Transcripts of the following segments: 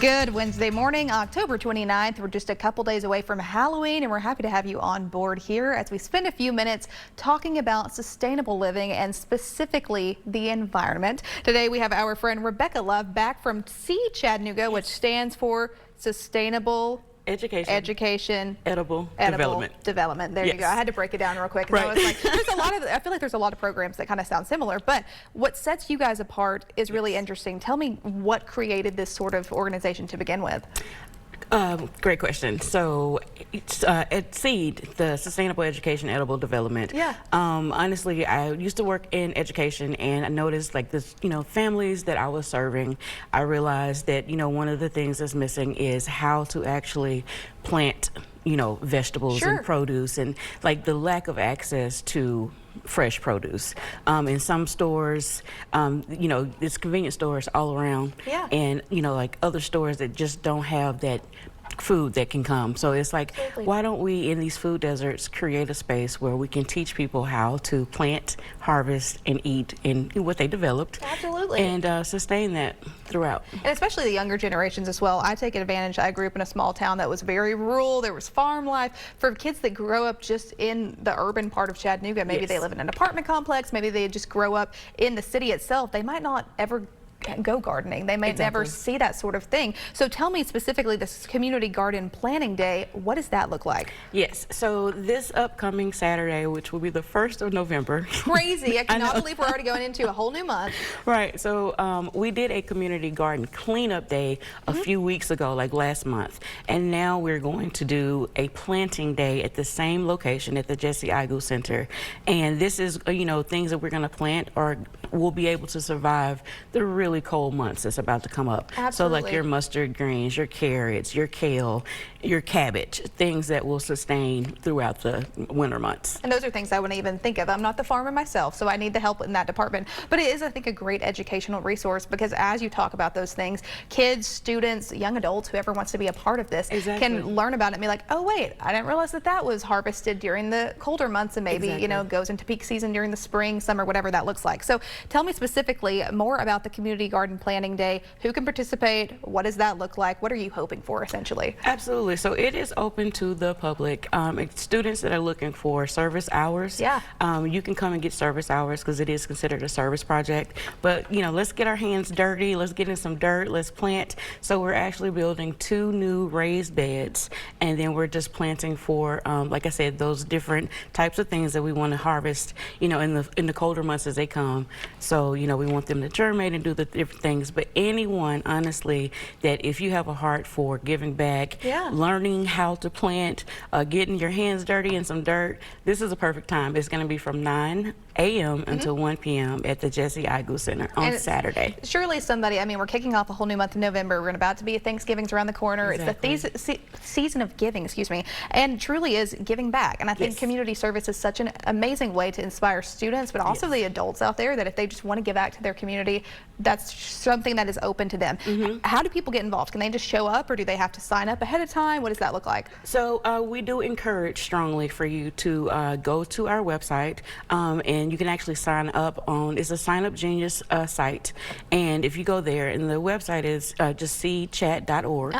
Good Wednesday morning, October 29th. We're just a couple days away from Halloween, and we're happy to have you on board here as we spend a few minutes talking about sustainable living and specifically the environment. Today we have our friend Rebecca Love back from Seed Chattanooga, which stands for Sustainable Education, Edible Development. There you go. I had to break it down real quick. Right. I was like, I feel like there's a lot of programs that kind of sound similar, but what sets you guys apart is really interesting. Tell me what created this sort of organization to begin with. Great question. So it's, at SEED, the Sustainable Education Edible Development. Yeah. Honestly, I used to work in education, and I noticed like this, families that I was serving, I realized that, one of the things that's missing is how to actually plant, vegetables and produce, and like the lack of access to fresh produce. In some stores, there's convenience stores all around, and like other stores that just don't have that food that can come. So it's like, why don't we in these food deserts create a space where we can teach people how to plant, harvest, and eat and what they developed. Absolutely. And sustain that throughout. And especially the younger generations as well. I take advantage. I grew up in a small town that was very rural. There was farm life. For kids that grow up just in the urban part of Chattanooga, maybe they live in an apartment complex, maybe they just grow up in the city itself, they might not ever go gardening. They may never see that sort of thing. So tell me specifically, this Community Garden Planning Day, what does that look like? Yes, so this upcoming Saturday, which will be the 1st of November. Crazy, I cannot believe we're already going into a whole new month. Right, so we did a Community Garden Cleanup Day a few weeks ago, like last month, and now we're going to do a planting day at the same location at the Jesse Igu Center. And this is, things that we're going to plant or will be able to survive the really cold months that's about to come up. Absolutely. So like your mustard greens, your carrots, your kale, your cabbage, things that will sustain throughout the winter months. And those are things I wouldn't even think of. I'm not the farmer myself, so I need the help in that department. But it is, I think, a great educational resource because as you talk about those things, kids, students, young adults, whoever wants to be a part of this can learn about it and be like, oh wait, I didn't realize that was harvested during the colder months and maybe, goes into peak season during the spring, summer, whatever that looks like. So tell me specifically more about the Community Garden Planning Day. Who can participate? What does that look like? What are you hoping for, essentially? Absolutely. So it is open to the public. Students that are looking for service hours, you can come and get service hours because it is considered a service project. But, let's get our hands dirty. Let's get in some dirt. Let's plant. So we're actually building 2 new raised beds, and then we're just planting for, like I said, those different types of things that we want to harvest, in the colder months as they come. So, we want them to germinate and do the different things. But anyone, honestly, that if you have a heart for giving back, learning how to plant, getting your hands dirty in some dirt, this is a perfect time. It's going to be from 9 a.m. until 1 p.m. at the Jesse Igu Center on Saturday. Surely somebody, we're kicking off a whole new month of November. We're about to be Thanksgiving's around the corner. It's the season of giving, and truly is giving back. And I think community service is such an amazing way to inspire students, but also the adults out there that if they just want to give back to their community, that's something that is open to them. How do people get involved? Can they just show up or do they have to sign up ahead of time? What does that look like? So we do encourage strongly for you to go to our website and you can actually sign up on, it's a Sign Up Genius site, and if you go there, and the website is just lets-chatt.org,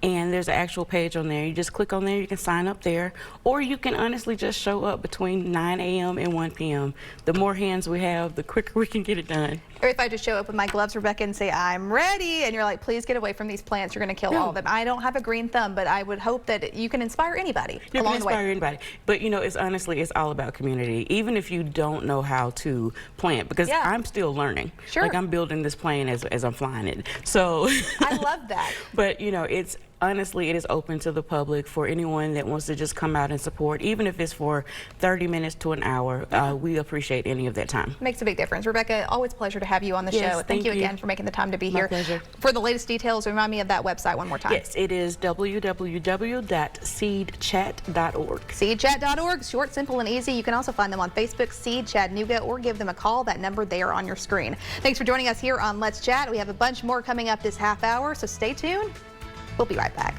and there's an actual page on there. You just click on there, you can sign up there, or you can honestly just show up between 9 a.m. and 1 p.m. The more hands we have, the quicker we can get it done. Or if I just show up with my gloves, Rebecca, and say, I'm ready, and you're like, please get away from these plants, you're going to kill all of them. I don't have a green thumb, but I would hope that you can inspire anybody along the way. Anybody. But, it's honestly, it's all about community. Even if you don't know how to plant, because I'm still learning. Like, I'm building this plane as I'm flying it. So I love that. But, it's honestly, it is open to the public for anyone that wants to just come out and support, even if it's for 30 minutes to an hour. We appreciate any of that time. Makes a big difference. Rebecca, always a pleasure to have you on the show. Thank you again for making the time to be here. My pleasure. For the latest details, remind me of that website one more time. Yes, it is www.seedchat.org. Seedchat.org, short, simple, and easy. You can also find them on Facebook, Seed Chattanooga, or give them a call. That number there on your screen. Thanks for joining us here on Let's Chat. We have a bunch more coming up this half hour, so stay tuned. We'll be right back.